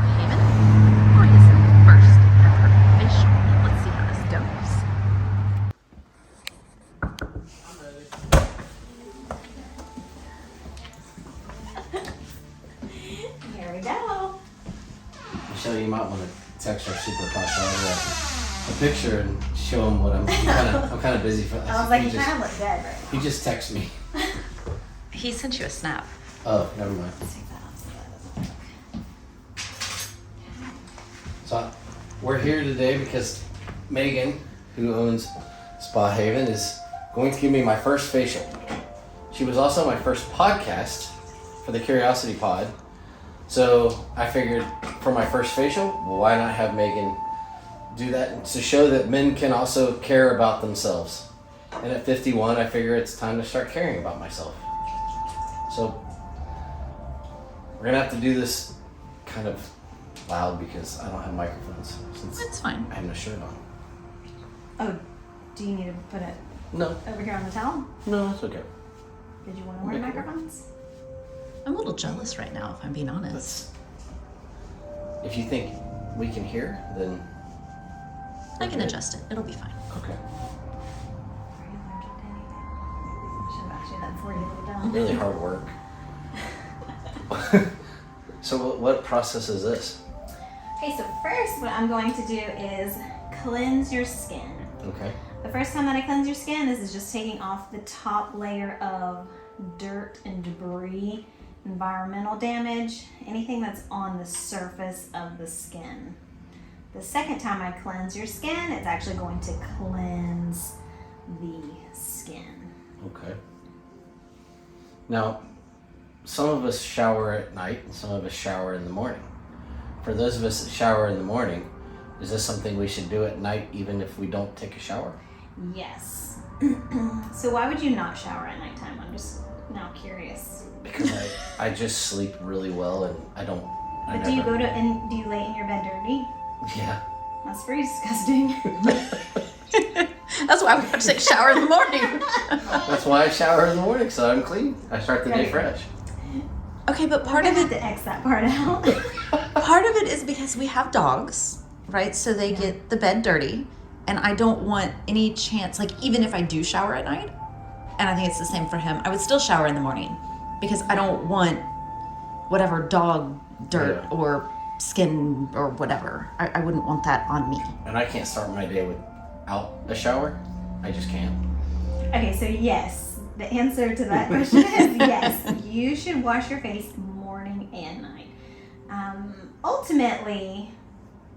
spa haven for his first ever facial. Let's see how this goes. Here we go. Michelle, you might want to text our super a picture and show him what I'm kind of busy for. I was like, you kind of look dead right He just texted me. He sent you a snap. Oh, never mind. Let's take that off so that doesn't work. So we're here today because Megan, who owns Spa Haven, is going to give me my first facial. She was also my first podcast for the Curiosity Pod. So I figured for my first facial, why not have Megan do that to show that men can also care about themselves. And at 51, I figure it's time to start caring about myself. So we're gonna have to do this kind of loud because I don't have microphones since It's fine. I have no shirt on. Oh, do you need to put it No, over here on the towel? no, it's okay. Did you want to wear Okay. microphones? I'm a little jealous right now, if I'm being honest. If you think we can hear, then I can adjust it. It'll be fine. okay. Are you allergic to anything? I should have asked you that before you laid down. Really hard work. So what process is this? Okay, so first what I'm going to do is cleanse your skin. Okay. The first time that I cleanse your skin, this is just taking off the top layer of dirt and debris, environmental damage, anything that's on the surface of the skin. The second time I cleanse your skin, it's actually going to cleanse the skin. Okay. Now, some of us shower at night and some of us shower in the morning. For those of us that shower in the morning, is this something we should do at night even if we don't take a shower? Yes. So why would you not shower at nighttime? I'm just now curious. Because I just sleep really well and I don't. But do you go to and do you lay in your bed dirty? Yeah. That's pretty disgusting. That's why we have to take a shower in the morning. That's why I shower in the morning, so I'm clean. I start the day Right. fresh. Okay, but part We're of gonna have it to X that part out. part of it is because we have dogs, right? So they get the bed dirty, and I don't want any chance, like even if I do shower at night, and I think it's the same for him, I would still shower in the morning because I don't want whatever dog dirt Yeah. or skin or whatever. I wouldn't want that on me. And I can't start my day without a shower. I just can't. Okay, so yes, the answer to that question is yes. You should wash your face morning and night. Ultimately,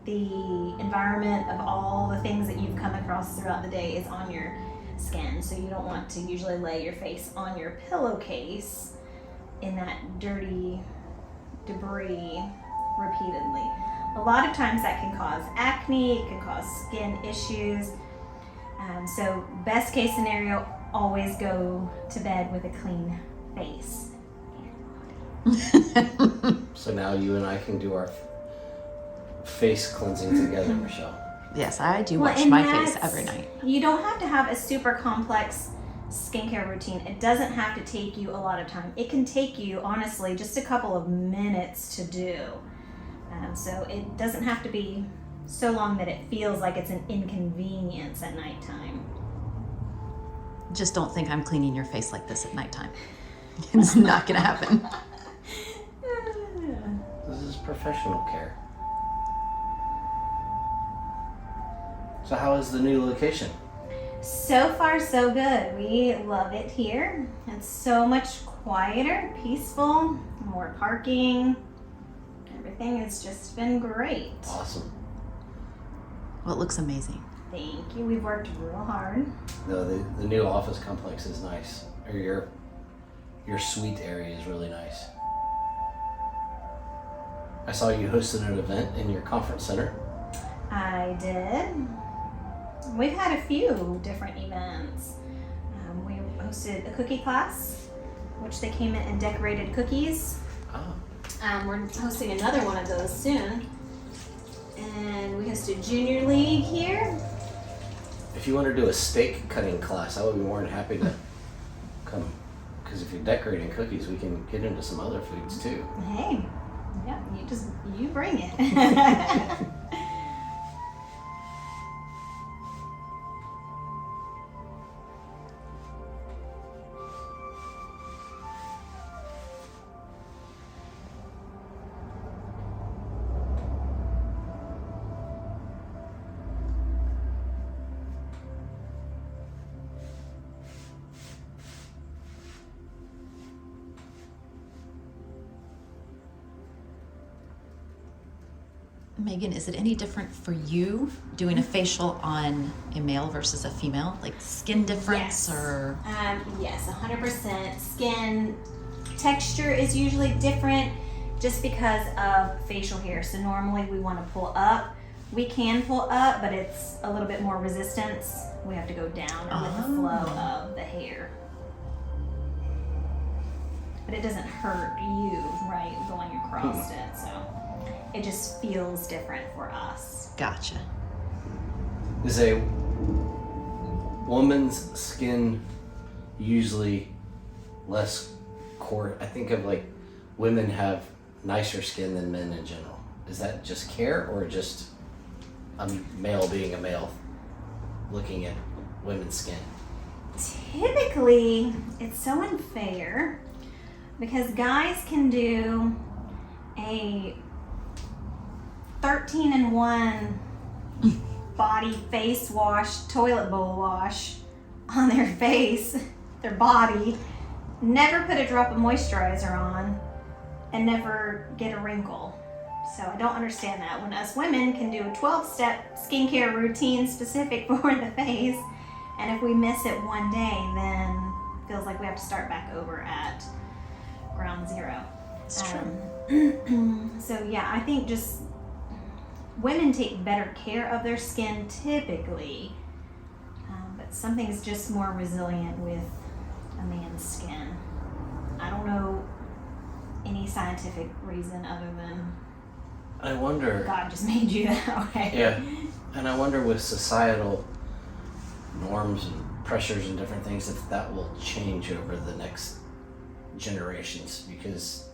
the environment of all the things that you've come across throughout the day is on your skin, so you don't want to usually lay your face on your pillowcase in that dirty debris repeatedly. A lot of times that can cause acne, it can cause skin issues. So best case scenario, always go to bed with a clean face. So now you and I can do our face cleansing together, Michelle. Yes, I do Well, wash and my face that's- every night. You don't have to have a super complex skincare routine. It doesn't have to take you a lot of time. It can take you, honestly, just a couple of minutes to do. So it doesn't have to be so long that it feels like it's an inconvenience at nighttime. Just don't think I'm cleaning your face like this at nighttime. It's not gonna happen. This is professional care. So how is the new location? So far, so good. We love it here. It's so much quieter, peaceful, more parking. Everything has just been great. Awesome. Well, it looks amazing. Thank you. We've worked real hard. No, the new office complex is nice. Or your suite area is really nice. I saw you hosted an event in your conference center. I did. We've had a few different events. We hosted a cookie class, which they came in and decorated cookies. Oh. We're hosting another one of those soon. And we hosted Junior League here. If you want to do a steak cutting class, I would be more than happy to come. Because if you're decorating cookies, we can get into some other foods too. Hey, Yeah, you bring it. Megan, is it any different for you doing a facial on a male versus a female? Like skin difference Yes. or? Yes, 100%. Skin texture is usually different just because of facial hair. So normally we want to pull up. We can pull up, but it's a little bit more resistance. We have to go down with the flow of the hair. But it doesn't hurt you, right, going across it. So it just feels different for us. Gotcha. Is a woman's skin usually less coarse? I think of like women have nicer skin than men in general. Is that just care or just a male being a male looking at women's skin? Typically, it's so unfair because guys can do a 13-in-1 body face wash, toilet bowl wash on their face, their body, never put a drop of moisturizer on, and never get a wrinkle. So I don't understand that. When us women can do a 12-step skincare routine specific for the face, and if we miss it one day, then it feels like we have to start back over at ground zero. It's true. So yeah, I think just women take better care of their skin typically, but something's just more resilient with a man's skin. I don't know any scientific reason other than I wonder. God just made you that way. Yeah, and I wonder with societal norms and pressures and different things if that will change over the next generations because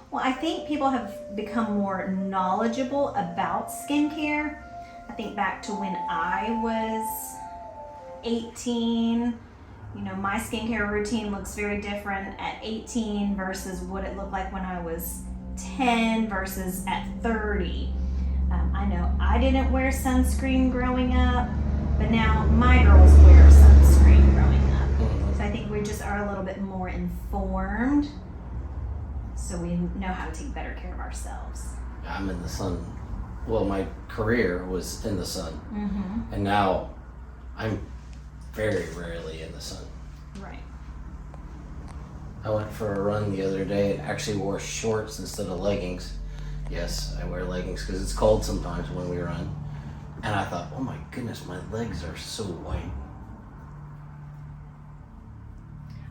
Well, I think people have become more knowledgeable about skincare. I think back to when I was 18, you know, my skincare routine looks very different at 18 versus what it looked like when I was 10 versus at 30. I know I didn't wear sunscreen growing up, but now my girls wear sunscreen growing up. So I think we just are a little bit more informed, so we know how to take better care of ourselves. I'm in the sun. Well, my career was in the sun, Mm-hmm. and now I'm very rarely in the sun. Right. I went for a run the other day and actually wore shorts instead of leggings. Yes, I wear leggings because it's cold sometimes when we run. And I thought, oh my goodness, my legs are so white.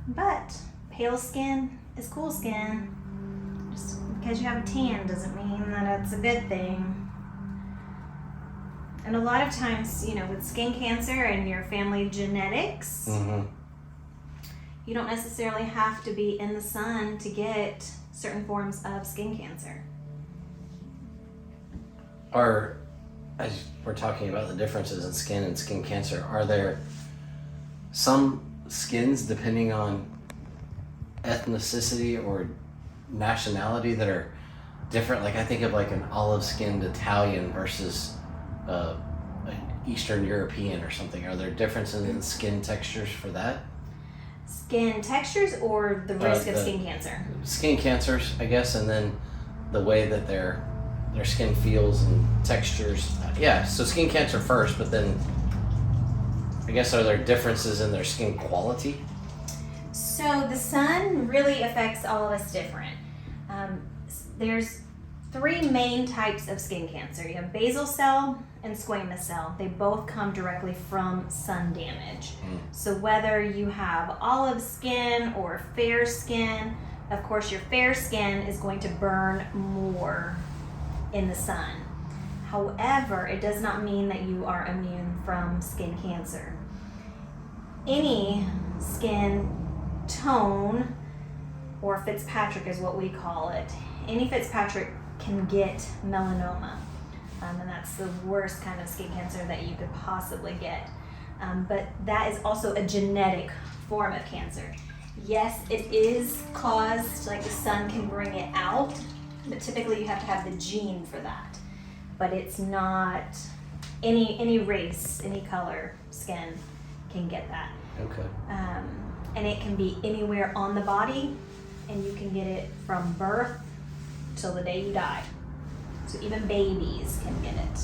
But pale skin is cool skin. Just because you have a tan doesn't mean that it's a good thing. And a lot of times, you know, with skin cancer and your family genetics, you don't necessarily have to be in the sun to get certain forms of skin cancer. As we're talking about the differences in skin and skin cancer, are there some skins, depending on ethnicity or nationality, that are different? Like I think of like an olive-skinned Italian versus an Eastern European or something. Are there differences in skin textures for that? Skin textures or the risk of the- skin cancer? Skin cancers, I guess, and then the way that their skin feels and textures. Yeah, so skin cancer first, but then I guess are there differences in their skin quality? So the sun really affects all of us different. There's three main types of skin cancer. You have basal cell and squamous cell. They both come directly from sun damage. So whether you have olive skin or fair skin, of course your fair skin is going to burn more in the sun. However, it does not mean that you are immune from skin cancer. Any skin tone, or Fitzpatrick is what we call it, any Fitzpatrick can get melanoma. And that's the worst kind of skin cancer that you could possibly get. But that is also a genetic form of cancer. Yes, it is caused, like the sun can bring it out, but typically you have to have the gene for that. But it's not any race, any color, skin can get that. Okay. And it can be anywhere on the body, and you can get it from birth till the day you die. So even babies can get it.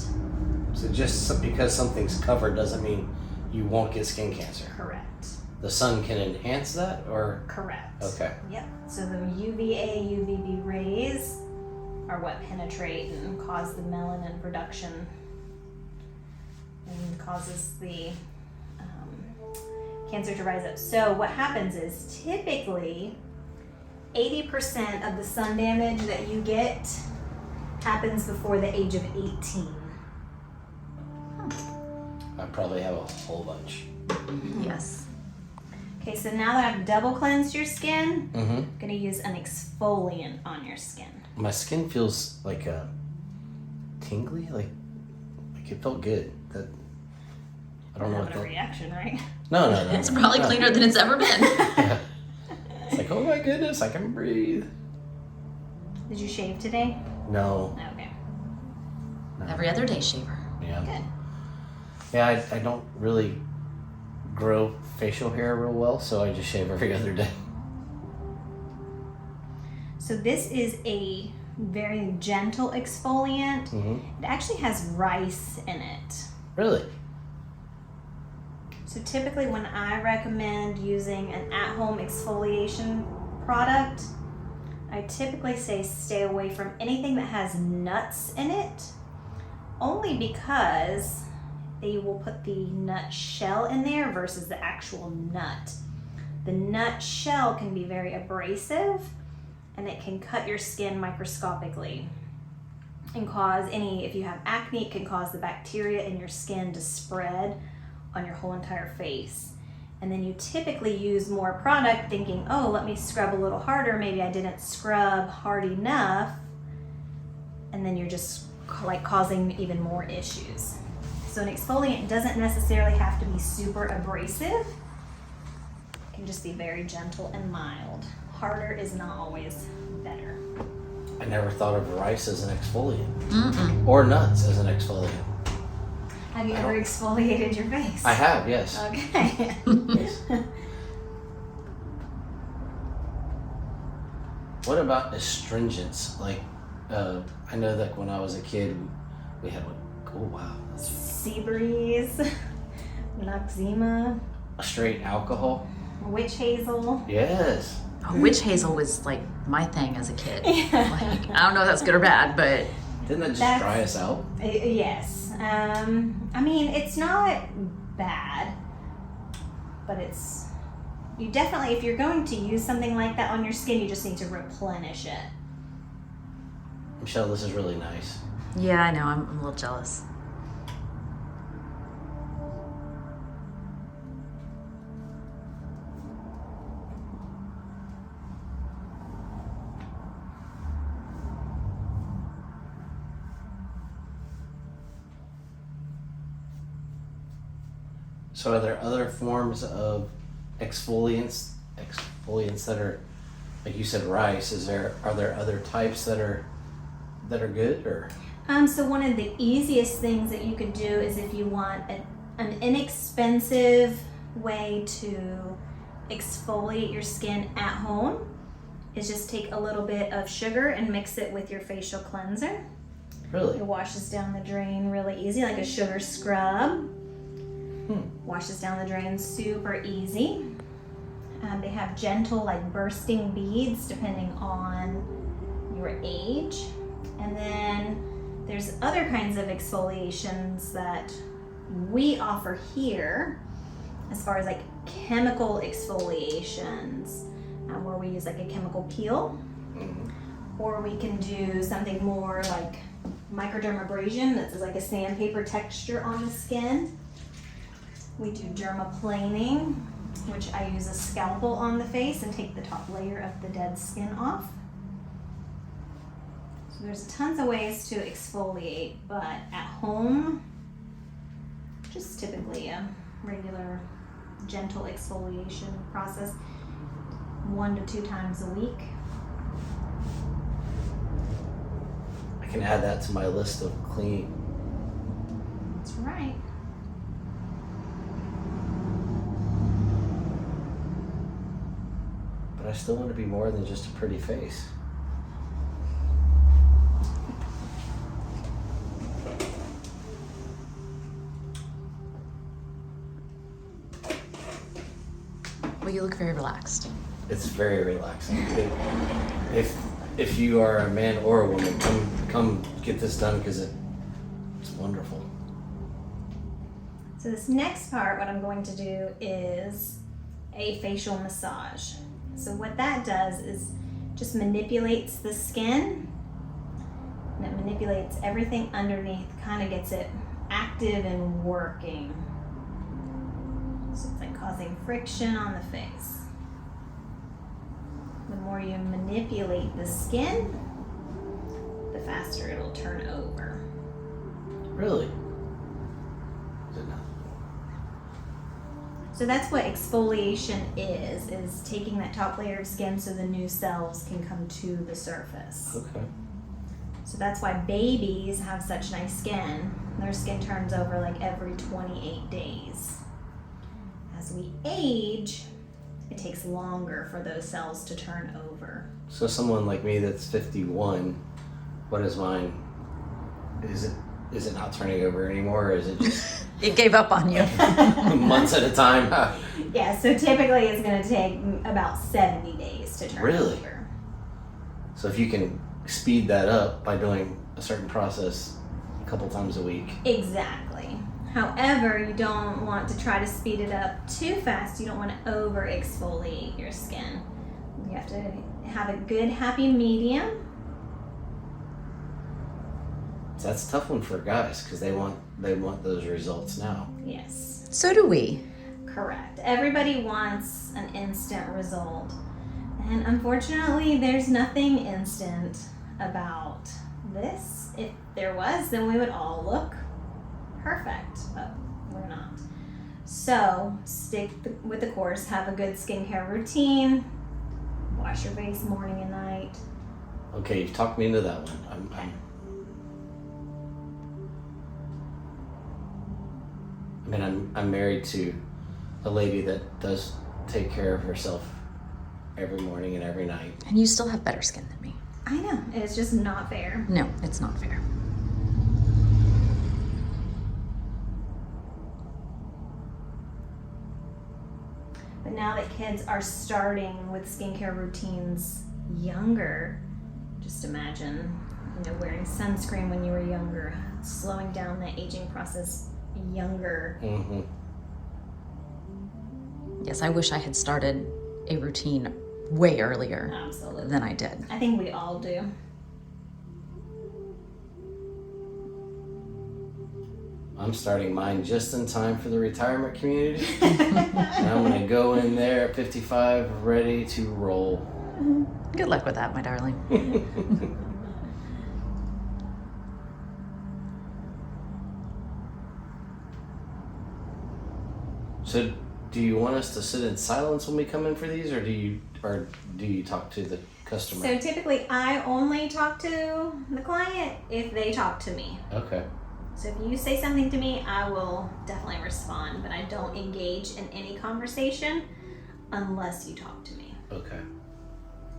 So just because something's covered doesn't mean you won't get skin cancer. Correct. The sun can enhance that, or? Correct. Okay. Yep. So the UVA, UVB rays are what penetrate and cause the melanin production and causes the cancer to rise up. So what happens is typically 80% of the sun damage that you get happens before the age of 18. I probably have a whole bunch. Yes. Okay, so now that I've double cleansed your skin, Mm-hmm. I'm gonna use an exfoliant on your skin. My skin feels like tingly, like it felt good. That I don't know what Having a that. reaction, right? No. It's probably No. cleaner than it's ever been. Yeah. It's like, oh my goodness, I can breathe. Did you shave today? No. Okay. Every other day shaver. Yeah. Good. Yeah, I don't really grow facial hair real well, so I just shave every other day. So this is a very gentle exfoliant. Mm-hmm. It actually has rice in it. Really? So typically when I recommend using an at-home exfoliation product, I typically say stay away from anything that has nuts in it, only because they will put the nut shell in there versus the actual nut. The nut shell can be very abrasive, and it can cut your skin microscopically and cause if you have acne, it can cause the bacteria in your skin to spread on your whole entire face. And then you typically use more product thinking, oh, let me scrub a little harder. Maybe I didn't scrub hard enough. And then you're just like causing even more issues. So an exfoliant doesn't necessarily have to be super abrasive. It can just be very gentle and mild. Harder is not always better. I never thought of rice as an exfoliant. Mm-mm. Or nuts as an exfoliant. Have you ever exfoliated your face? I have, yes. Okay. Yes. What about astringents? Like, I know that when I was a kid, we had one. Oh wow, that's Sea breeze, Noxzema, a straight alcohol. witch hazel. Yes. Oh, witch hazel was like my thing as a kid. Yeah. Like, I don't know if that's good or bad, but Didn't that just That's- dry us out? Yes. I mean, it's not bad, but you definitely, if you're going to use something like that on your skin, you just need to replenish it. Michelle, this is really nice. yeah, I know. I'm a little jealous. So are there other forms of exfoliants that are, like you said, rice? Are there other types that are good, or? So one of the easiest things that you could do is if you want an inexpensive way to exfoliate your skin at home, is just take a little bit of sugar and mix it with your facial cleanser. Really? It washes down the drain really easy, like a sugar scrub. Washes down the drain super easy. They have gentle, like bursting beads depending on your age. And then there's other kinds of exfoliations that we offer here, as far as like chemical exfoliations, where we use like a chemical peel, or we can do something more like microdermabrasion, that's like a sandpaper texture on the skin. We do dermaplaning, which I use a scalpel on the face and take the top layer of the dead skin off. So there's tons of ways to exfoliate, but at home, just typically a regular gentle exfoliation process 1 to 2 times a week. I can add that to my list of cleaning. That's right. But I still want to be more than just a pretty face. Well, you look very relaxed. It's very relaxing. If you are a man or a woman, come get this done because it's wonderful. So this next part, what I'm going to do is a facial massage. So what that does is just manipulates the skin, and it manipulates everything underneath, kind of gets it active and working. So it's like causing friction on the face. The more you manipulate the skin, the faster it'll turn over. Really? Didn't know. So that's what exfoliation is taking that top layer of skin so the new cells can come to the surface. Okay. So that's why babies have such nice skin. Their skin turns over like every 28 days. As we age, it takes longer for those cells to turn over. So someone like me that's 51, what is mine? Is it not turning over anymore, or is it just It gave up on you. months at a time? Yeah, so typically it's going to take about 70 days to turn Really? over. So if you can speed that up by doing a certain process a couple times a week. Exactly. However, you don't want to try to speed it up too fast. You don't want to over exfoliate your skin. You have to have a good happy medium. So that's a tough one for guys because they want those results now. Yes, So do we. correct. Everybody wants an instant result. And unfortunately, there's nothing instant about this. If there was, then we would all look perfect, but we're not. So stick with the course. Have a good skincare routine. Wash your face morning and night. Okay, you've talked me into that one. I'm married to a lady that does take care of herself every morning and every night. And you still have better skin than me. I know, it's just not fair. No, it's not fair. But now that kids are starting with skincare routines younger, just imagine, wearing sunscreen when you were younger, slowing down that aging process younger. Mm-hmm. Yes, I wish I had started a routine way earlier Absolutely. than I did. I think we all do. I'm starting mine just in time for the retirement community. And I'm going to go in there at 55 ready to roll. Good luck with that, my darling. So, do you want us to sit in silence when we come in for these, or do you talk to the customer? So typically I only talk to the client if they talk to me. Okay. So if you say something to me, I will definitely respond, but I don't engage in any conversation unless you talk to me. Okay.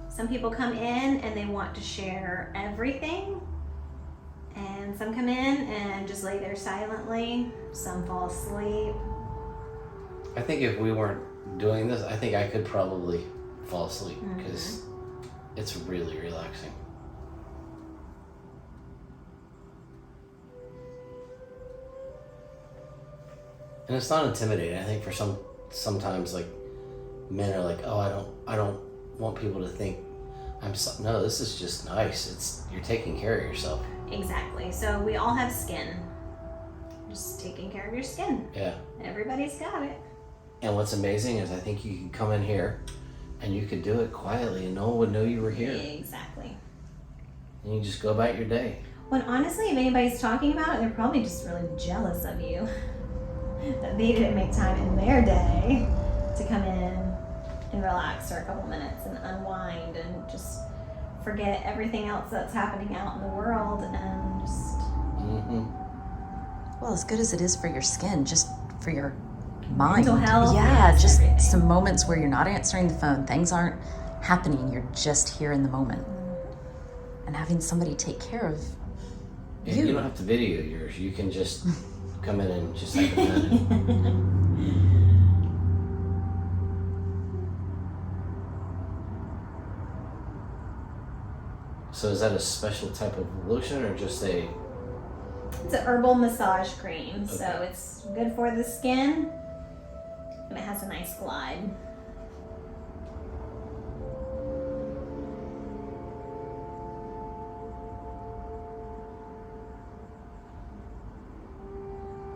Some people come in and they want to share everything, and some come in and just lay there silently. Some fall asleep. I think if we weren't doing this, I think I could probably fall asleep because it's really relaxing. And it's not intimidating. I think for sometimes like men are like, oh, I don't want people to think no, this is just nice. You're taking care of yourself. Exactly. So we all have skin. Just taking care of your skin. Yeah. Everybody's got it. And what's amazing is I think you can come in here and you could do it quietly and no one would know you were here. Exactly. and you just go about your day. When honestly, if anybody's talking about it, they're probably just really jealous of you that they didn't make time in their day to come in and relax for a couple minutes and unwind and just forget everything else that's happening out in the world and just. Well, as good as it is for your skin, just for your mind. Mental health. Yeah, yes, just everything. some moments where you're not answering the phone, things aren't happening, you're just here in the moment. And having somebody take care of And you don't have to video yours. You can just come in and just have a minute. So is that a special type of lotion or just a... It's an herbal massage cream, so Okay. it's good for the skin and it has a nice glide.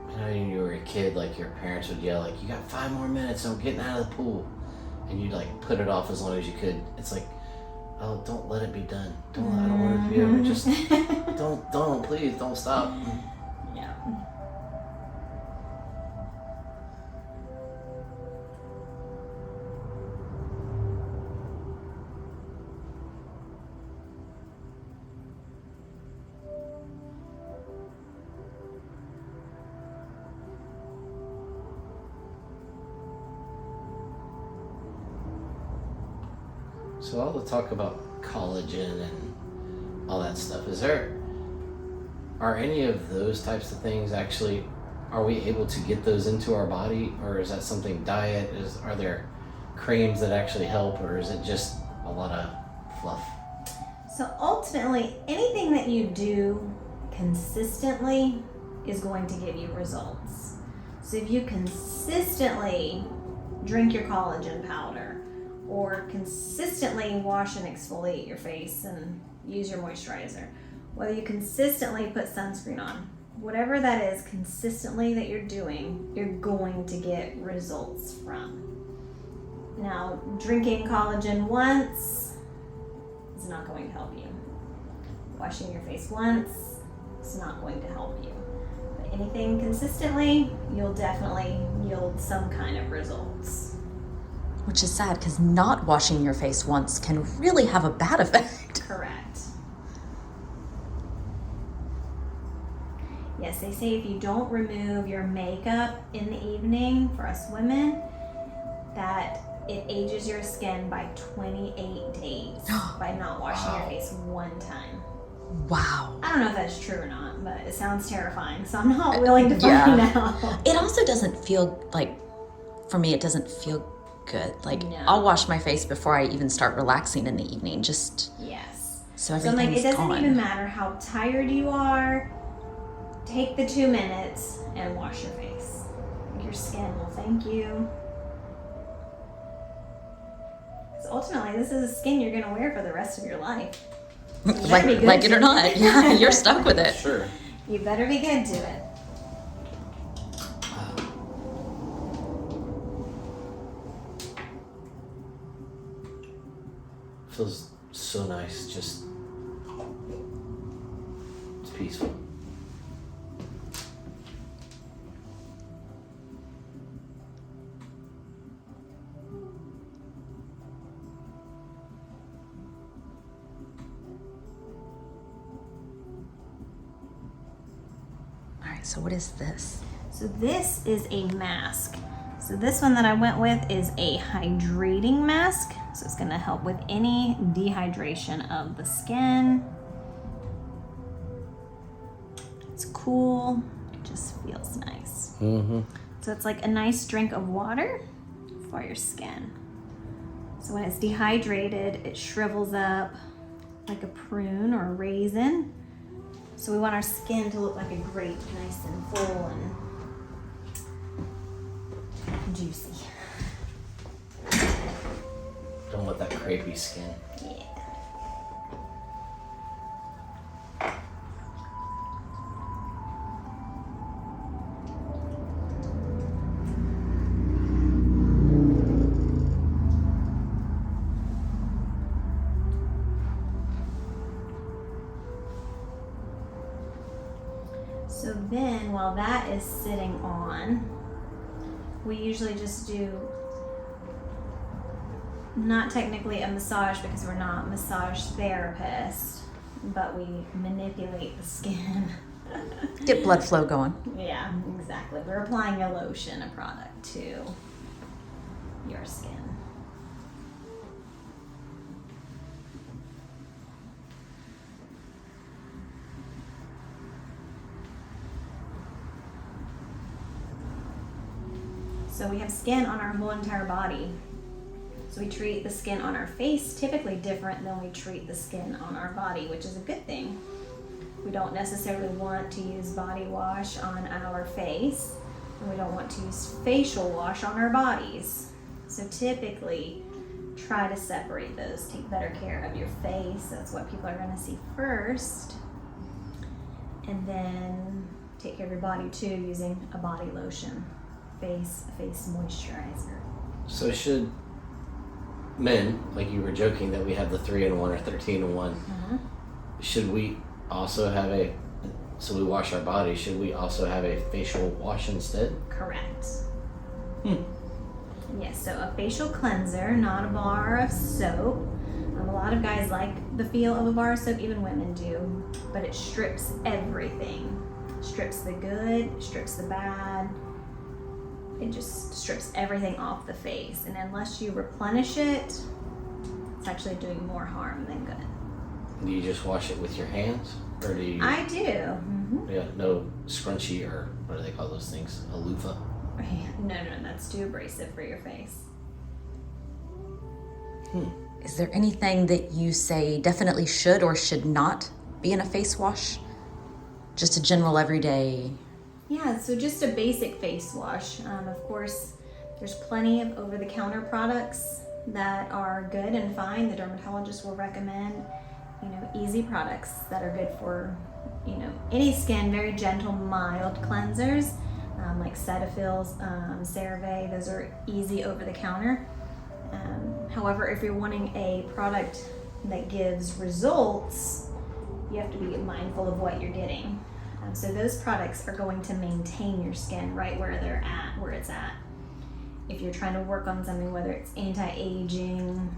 I know when you were a kid, like your parents would yell, like, you got 5 more minutes, I'm getting out of the pool. And you'd like put it off as long as you could. It's like, oh, don't let it be done. I don't want it to be over. Just please, don't stop. Yeah. So all the talk about collagen and all that stuff, are any of those types of things actually, are we able to get those into our body, or is that something diet? Are there creams that actually help, or is it just a lot of fluff? So ultimately, anything that you do consistently is going to give you results. So if you consistently drink your collagen powder, or consistently wash and exfoliate your face and use your moisturizer, whether you consistently put sunscreen on, whatever that is consistently that you're doing, you're going to get results from. Now, drinking collagen once is not going to help you. Washing your face once is not going to help you. But anything consistently, you'll definitely yield some kind of results. Which is sad because not washing your face once can really have a bad effect. Correct. Yes, they say if you don't remove your makeup in the evening, for us women, that it ages your skin by 28 days by not washing your face one time. Wow. I don't know if that's true or not, but it sounds terrifying, so I'm not willing to find out. It also doesn't feel like, for me, it doesn't feel good. Like, No. I'll wash my face before I even start relaxing in the evening, just Yes. so So I'm everything's like, it doesn't gone. even matter how tired you are. Take the 2 minutes and wash your face. Your skin will thank you. So ultimately, this is a skin you're going to wear for the rest of your life. You better like be good it to or not, yeah, you're stuck with it. Sure. You better be good to it. Feels so nice, just it's peaceful. All right, so what is this? So this is a mask. So this one that I went with is a hydrating mask. So it's going to help with any dehydration of the skin. It's cool. It just feels nice. Mm-hmm. So it's like a nice drink of water for your skin. So when it's dehydrated, it shrivels up like a prune or a raisin. So we want our skin to look like a grape, nice and full and juicy. Don't want that crepey skin. Yeah. So then while that is sitting on, we usually just do, not technically a massage because we're not massage therapists, but we manipulate the skin. Get blood flow going. Yeah, exactly. We're applying a lotion, a product to your skin. So we have skin on our whole entire body. So we treat the skin on our face typically different than we treat the skin on our body, which is a good thing. We don't necessarily want to use body wash on our face, and we don't want to use facial wash on our bodies. So typically, try to separate those. Take better care of your face. That's what people are going to see first. And then take care of your body too, using a body lotion, face moisturizer. So should men, like you were joking that we have the 3-in-1 or 13-in-1, should we also have so we wash our body, should we also have a facial wash instead? Correct. Yes, so a facial cleanser, not a bar of soap. A lot of guys like the feel of a bar of soap, even women do, but it strips everything. Strips the good, strips the bad. It just strips everything off the face, and unless you replenish it, it's actually doing more harm than good. Do you just wash it with your hands, or do you? I do. Mm-hmm. Yeah, no scrunchie, or what do they call those things? A loofah. No, that's too abrasive for your face. Is there anything that you say definitely should or should not be in a face wash? Just a general everyday. Yeah, so just a basic face wash. Of course, there's plenty of over-the-counter products that are good and fine. The dermatologist will recommend, easy products that are good for, any skin, very gentle, mild cleansers, like Cetaphil's, CeraVe. Those are easy over-the-counter. However, if you're wanting a product that gives results, you have to be mindful of what you're getting. So those products are going to maintain your skin right where it's at. If you're trying to work on something, whether it's anti-aging,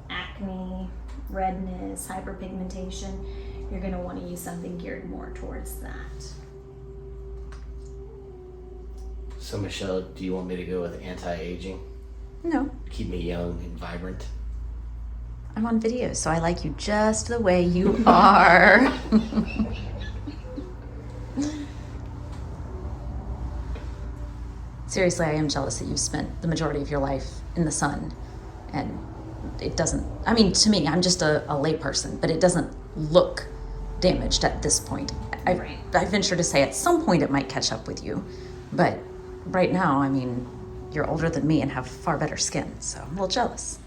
acne, redness, hyperpigmentation, you're going to want to use something geared more towards that. So Michelle, do you want me to go with anti-aging? No, Keep me young and vibrant. I'm on video, so I like you just the way you are. Seriously, I am jealous that you've spent the majority of your life in the sun, and it doesn't, to me, I'm just a lay person, but it doesn't look damaged at this point. Right. I venture to say at some point it might catch up with you, but right now, you're older than me and have far better skin, so I'm a little jealous.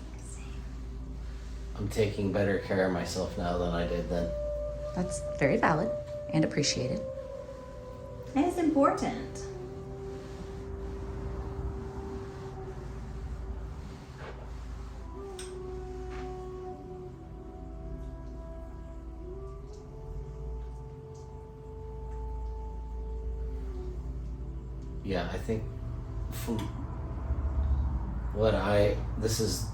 I'm taking better care of myself now than I did then. That's very valid and appreciated. And it's important. Yeah, I think from this is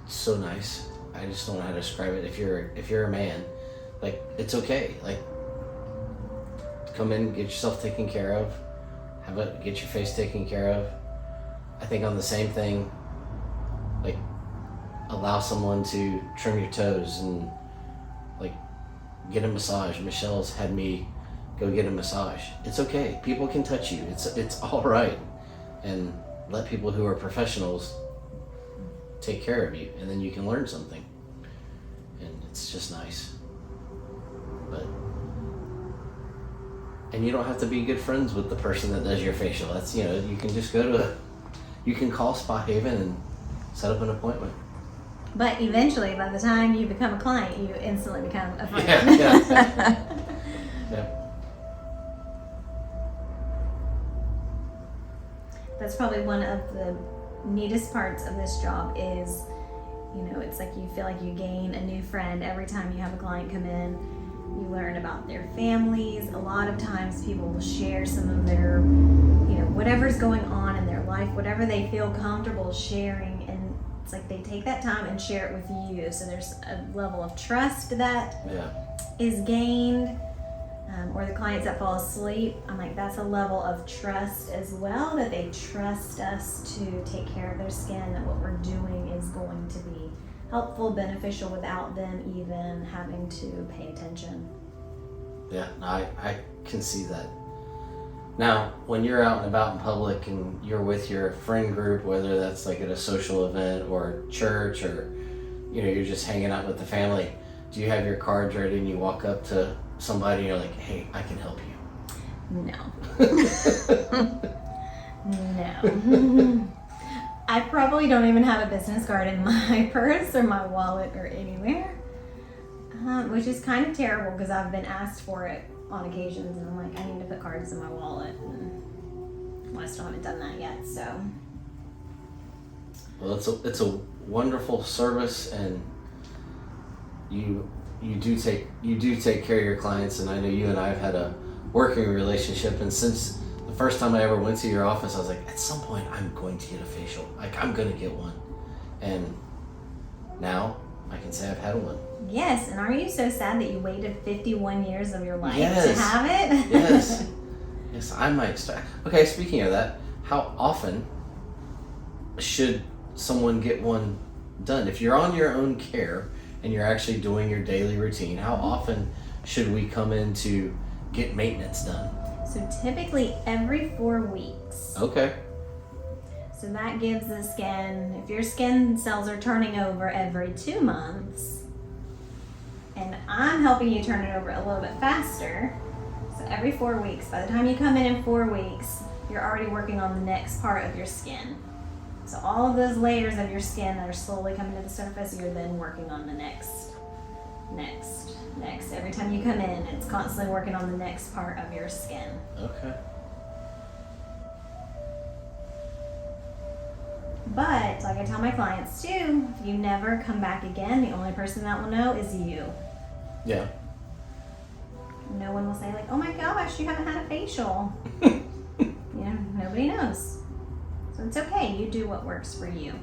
so nice. I just don't know how to describe it. If you're a man, like, it's okay. Like, come in, get yourself taken care of, get your face taken care of. I think on the same thing, like, allow someone to trim your toes and, like, get a massage. Michelle's had me go get a massage. It's okay. People can touch you. It's all right. And let people who are professionals take care of you, and then you can learn something. And it's just nice. And you don't have to be good friends with the person that does your facial. That's, you can just you can call Spa Haven and set up an appointment. But eventually, by the time you become a client, you instantly become a friend. Yeah. Yeah. That's probably one of the neatest parts of this job is, it's like you feel like you gain a new friend every time you have a client come in. You learn about their families. A lot of times people will share some of their, whatever's going on in their life, whatever they feel comfortable sharing. And it's like they take that time and share it with you. So there's a level of trust that is gained. Or the clients that fall asleep, I'm like, that's a level of trust as well, that they trust us to take care of their skin, that what we're doing is going to be helpful, beneficial without them even having to pay attention. Yeah, I can see that. Now, when you're out and about in public and you're with your friend group, whether that's like at a social event or church or, you're just hanging out with the family, do you have your cards ready and you walk up to somebody and you're like, hey, I can help you? No. No. I probably don't even have a business card in my purse or my wallet or anywhere, which is kind of terrible because I've been asked for it on occasions and I'm like, I need to put cards in my wallet, and I still haven't done that yet. So, well, it's a wonderful service, and you do take care of your clients, and I know you and I have had a working relationship, and since the first time I ever went to your office, I was like, at some point I'm going to get a facial. Like, I'm going to get one. And now I can say I've had one. Yes, and aren't you so sad that you waited 51 years of your life to Yes. have it? Yes. Yes, I might start. Okay, speaking of that, how often should someone get one done? If you're on your own care and you're actually doing your daily routine, how often should we come in to get maintenance done? So typically every 4 weeks. Okay. So that gives the skin, if your skin cells are turning over every 2 months, and I'm helping you turn it over a little bit faster, so every 4 weeks, by the time you come in 4 weeks, you're already working on the next part of your skin. So all of those layers of your skin that are slowly coming to the surface, you're then working on the next. Every time you come in, it's constantly working on the next part of your skin. Okay. But, like I tell my clients too, if you never come back again, the only person that will know is you. Yeah. No one will say like, oh my gosh, you haven't had a facial. Nobody knows. So it's okay, you do what works for you.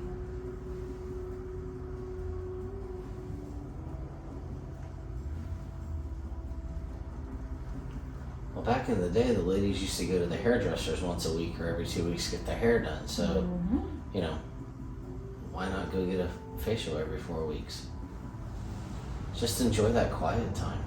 Well, back in the day, the ladies used to go to the hairdressers once a week or every 2 weeks to get their hair done. So, why not go get a facial every 4 weeks? Just enjoy that quiet time.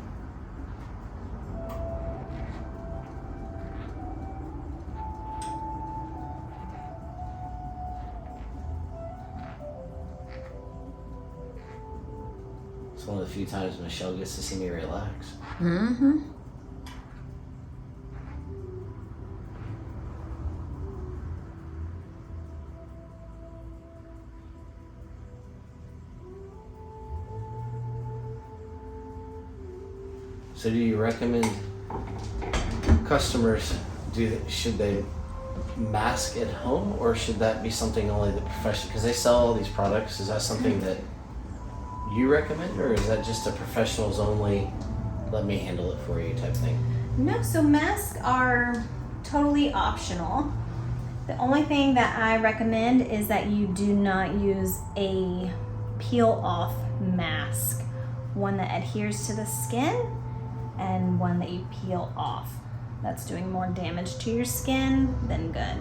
It's one of the few times Michelle gets to see me relax. Mm-hmm. So do you recommend customers, should they mask at home, or should that be something only the professional, because they sell all these products, is that something that you recommend, or is that just a professionals only, let me handle it for you type thing? No, so masks are totally optional. The only thing that I recommend is that you do not use a peel off mask, one that adheres to the skin and one that you peel off. That's doing more damage to your skin than good.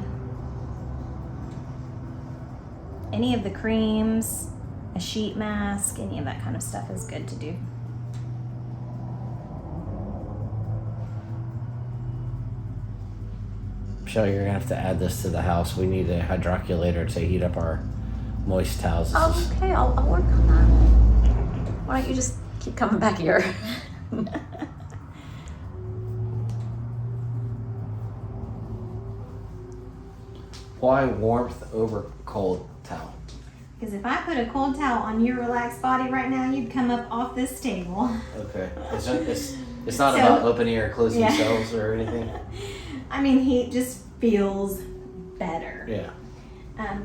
Any of the creams, a sheet mask, any of that kind of stuff is good to do. Michelle, you're gonna have to add this to the house. We need a hydroculator to heat up our moist towels. Oh, okay, I'll work on that. Why don't you just keep coming back here? Why warmth over cold towel? Because if I put a cold towel on your relaxed body right now, you'd come up off this table. Okay. It's not about opening or closing cells or anything? I mean, heat just feels better. Yeah.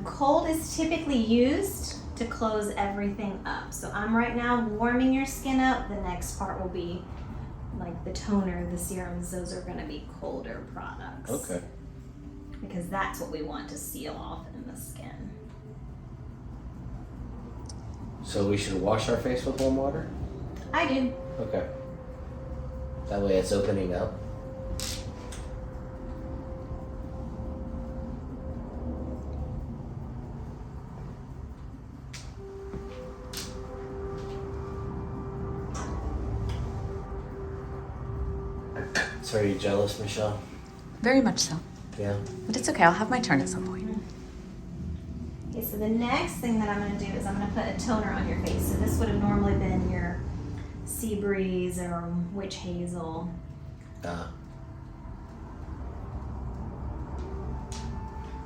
Cold is typically used to close everything up. So I'm right now warming your skin up. The next part will be like the toner, the serums, those are gonna be colder products. Okay. Because that's what we want to seal off in the skin. So we should wash our face with warm water? I do. Okay. That way it's opening up. So are you jealous, Michelle? Very much so. Yeah. But it's okay, I'll have my turn at some point. Okay, so the next thing that I'm gonna do is I'm gonna put a toner on your face. So this would have normally been your Sea Breeze or Witch Hazel.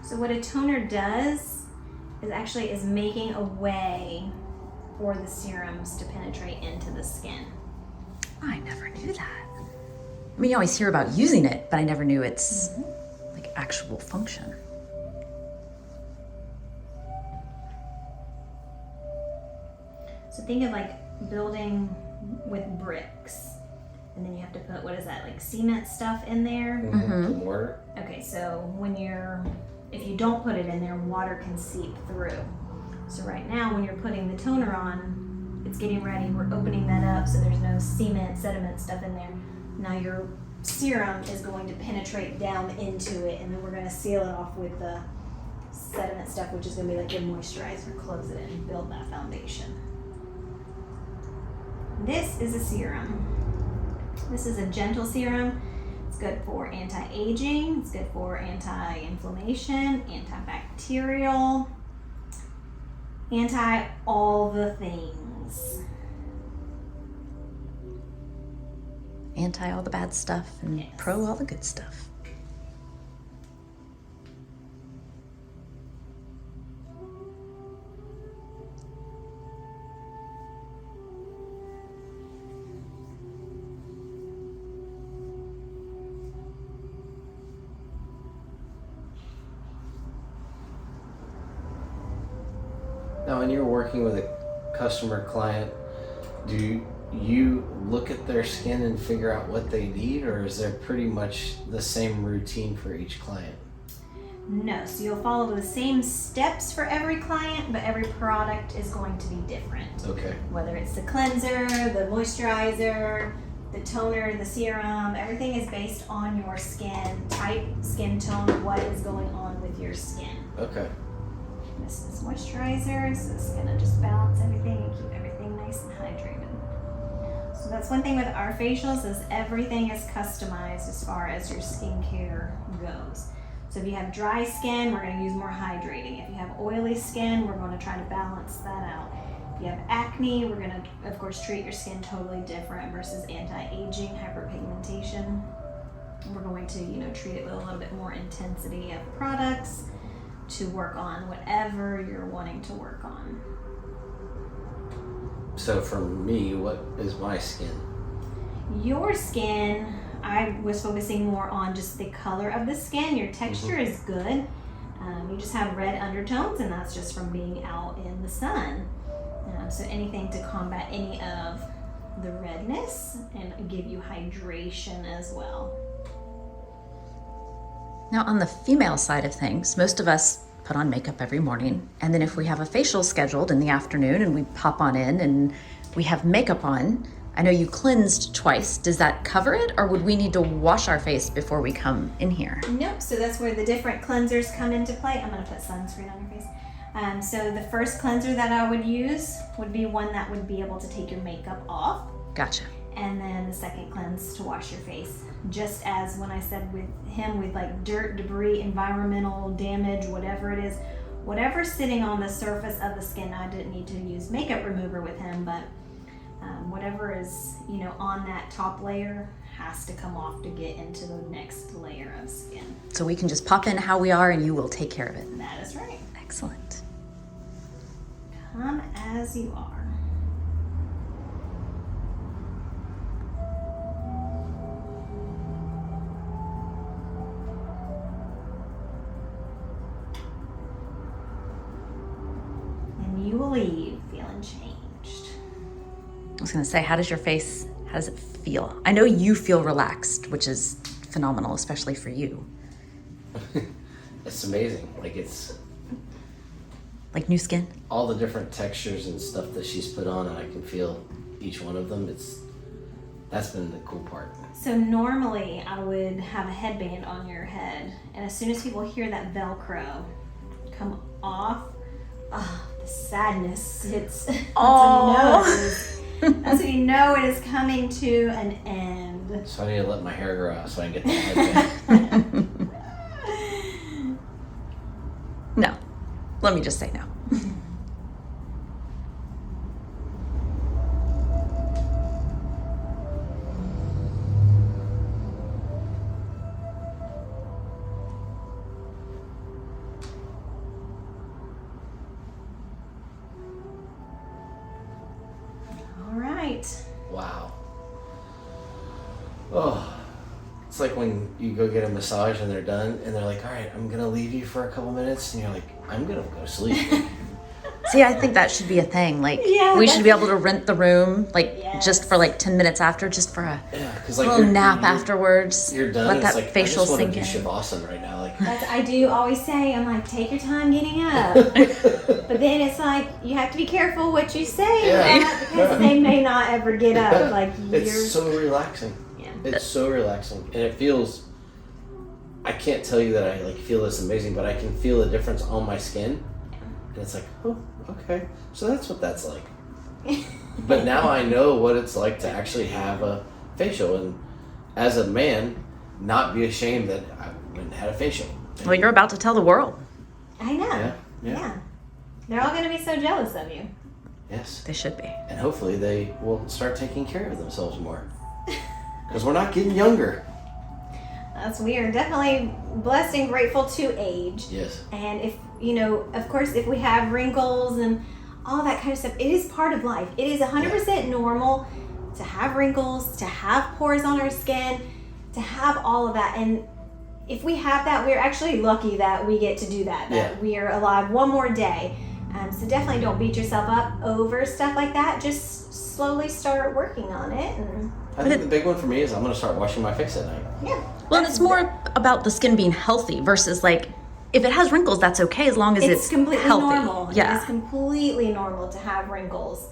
So what a toner does is actually is making a way for the serums to penetrate into the skin. I never knew that. I mean, you always hear about using it, but I never knew its like actual function. So think of like building with bricks, and then you have to put, what is that, like cement stuff in there? The mortar. Okay, so if you don't put it in there, water can seep through. So right now when you're putting the toner on, it's getting ready, we're opening that up so there's no cement, sediment stuff in there. Now your serum is going to penetrate down into it, and then we're going to seal it off with the sediment stuff, which is going to be like your moisturizer. Close it in, build that foundation. This is a serum. This is a gentle serum. It's good for anti-aging, it's good for anti-inflammation, antibacterial, anti all the things. Anti all the bad stuff and Yes. pro all the good stuff. Now, when you're working with a customer client, do you look at their skin and figure out what they need, or is there pretty much the same routine for each client? No, so you'll follow the same steps for every client, but every product is going to be different. Okay. Whether it's the cleanser, the moisturizer, the toner, the serum, everything is based on your skin type, skin tone, what is going on with your skin. Okay. This is moisturizer, so it's gonna just balance everything and keep everything nice and hydrated. So that's one thing with our facials, is everything is customized as far as your skincare goes. So if you have dry skin, we're gonna use more hydrating. If you have oily skin, we're gonna try to balance that out. If you have acne, we're gonna, of course, treat your skin totally different versus anti-aging, hyperpigmentation. We're going to, treat it with a little bit more intensity of products to work on whatever you're wanting to work on. So for me, what is my skin? Your skin, I was focusing more on just the color of the skin. Your texture is good. You just have red undertones, and that's just from being out in the sun. So anything to combat any of the redness and give you hydration as well. Now, on the female side of things, most of us put on makeup every morning. And then if we have a facial scheduled in the afternoon and we pop on in and we have makeup on, I know you cleansed twice. Does that cover it, or would we need to wash our face before we come in here? Nope, so that's where the different cleansers come into play. I'm gonna put sunscreen on your face. So the first cleanser that I would use would be one that would be able to take your makeup off. Gotcha. And then the second cleanse to wash your face. Just as when I said with him, with like dirt, debris, environmental damage, whatever it is, whatever's sitting on the surface of the skin, I didn't need to use makeup remover with him, but whatever is, on that top layer has to come off to get into the next layer of skin. So we can just pop in how we are and you will take care of it. That is right. Excellent. Come as you are. And you will leave feeling changed. I was gonna say, how does your face How does it feel? I know you feel relaxed, which is phenomenal, especially for you. It's amazing. Like, it's Like new skin? all the different textures and stuff that she's put on, and I can feel each one of them. That's been the cool part. So normally I would have a headband on your head, and as soon as people hear that Velcro come off, the sadness hits. That's when you know it is coming to an end. So I need to let my hair grow out so I can get the headband. No. Let me just say no. All right. Wow. Oh, it's like when you go get a massage and they're done and they're like, all right, I'm gonna leave you for a couple minutes, and you're like, I'm gonna go to sleep. See, I think that should be a thing. Like, Yeah, we should be able to rent the room, like, Yes. just for like 10 minutes after, just for a Yeah, because like little nap afterwards. You're done. Let and that it's like, facial I just sink want to in. do Shavasana right now. Like, I do always say, I'm like, take your time getting up. But then it's like, you have to be careful what you say Yeah. because they may not ever get up. Like, it's so relaxing. Yeah. It's so relaxing, and it feels. I can't tell you that I like feel this amazing, but I can feel the difference on my skin, and it's like, oh, okay, so that's what that's like. But now I know what it's like to actually have a facial, and as a man, not be ashamed that I went and had a facial. Well, you're about to tell the world. I know. Yeah. Yeah. They're all going to be so jealous of you. Yes. They should be. And hopefully they will start taking care of themselves more. Because we're not getting younger. That's weird. Definitely blessed and grateful to age. Yes. And if, you know, of course, if we have wrinkles and all that kind of stuff, it is part of life. It is 100% normal to have wrinkles, to have pores on our skin, to have all of that. And if we have that, we're actually lucky that we get to do that, that we are alive one more day. So definitely don't beat yourself up over stuff like that. Just slowly start working on it. And I think the big one for me is I'm going to start washing my face at night. yeah. Well, and it's more about the skin being healthy versus like, if it has wrinkles, that's okay as long as it's completely healthy. normal. Yeah. It's completely normal to have wrinkles.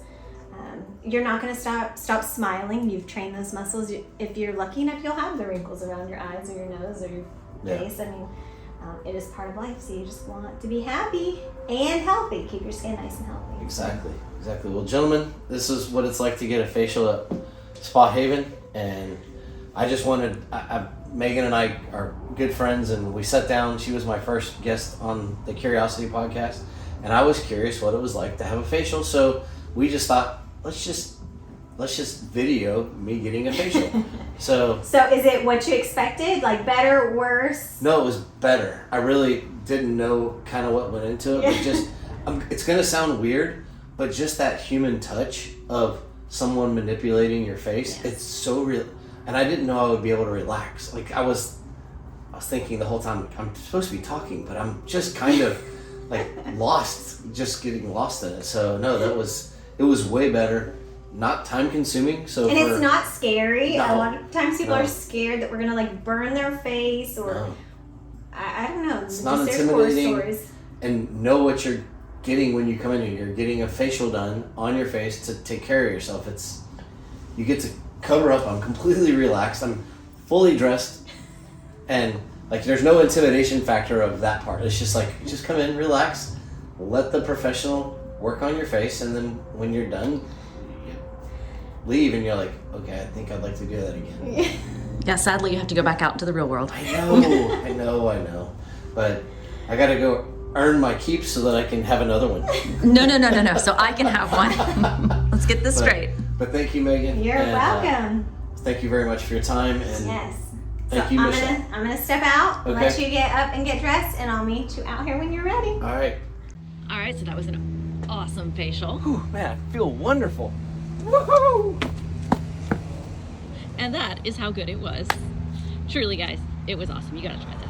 You're not going to stop smiling. You've trained those muscles. If you're lucky enough, you'll have the wrinkles around your eyes or your nose or your face. I mean, it is part of life. So you just want to be happy and healthy. Keep your skin nice and healthy. Exactly. Well, gentlemen, this is what it's like to get a facial at Spa Haven, and I just wanted. Megan and I are good friends, and we sat down. She was my first guest on the Curiosity podcast, and I was curious what it was like to have a facial. So we just thought, let's just video me getting a facial. So is it what you expected? Like better, worse? no, it was better. I really didn't know kind of what went into it, but just it's gonna sound weird, but just that human touch of someone manipulating your face, it's so real. And I didn't know I would be able to relax. Like I was thinking the whole time, I'm supposed to be talking, but I'm just kind of like lost, just getting lost in it. So no, it was way better, not time consuming. So And it's not scary. No. A lot of times people No. are scared that we're gonna like burn their face or No. I don't know. It's Just not there's horror intimidating. stories. And know what you're getting when you come in here. You're getting a facial done on your face to take care of yourself. You get to cover up. I'm completely relaxed. I'm fully dressed, and like there's no intimidation factor of that part. It's just like just come in, relax, let the professional work on your face, and then when you're done, you leave, and you're like, okay, I think I'd like to do that again. Yeah, sadly, you have to go back out into the real world. I know, but I gotta go earn my keep so that I can have another one. No. So I can have one. Let's get this straight. But thank you, Megan. You're and, welcome. Thank you very much for your time. And Yes. Thank So you, I'm Michelle. gonna step out, Okay. let you get up and get dressed, and I'll meet you out here when you're ready. All right. All right, so that was an awesome facial. Whew, man, I feel wonderful. Woohoo! And that is how good it was. Truly, guys, it was awesome. You gotta try this.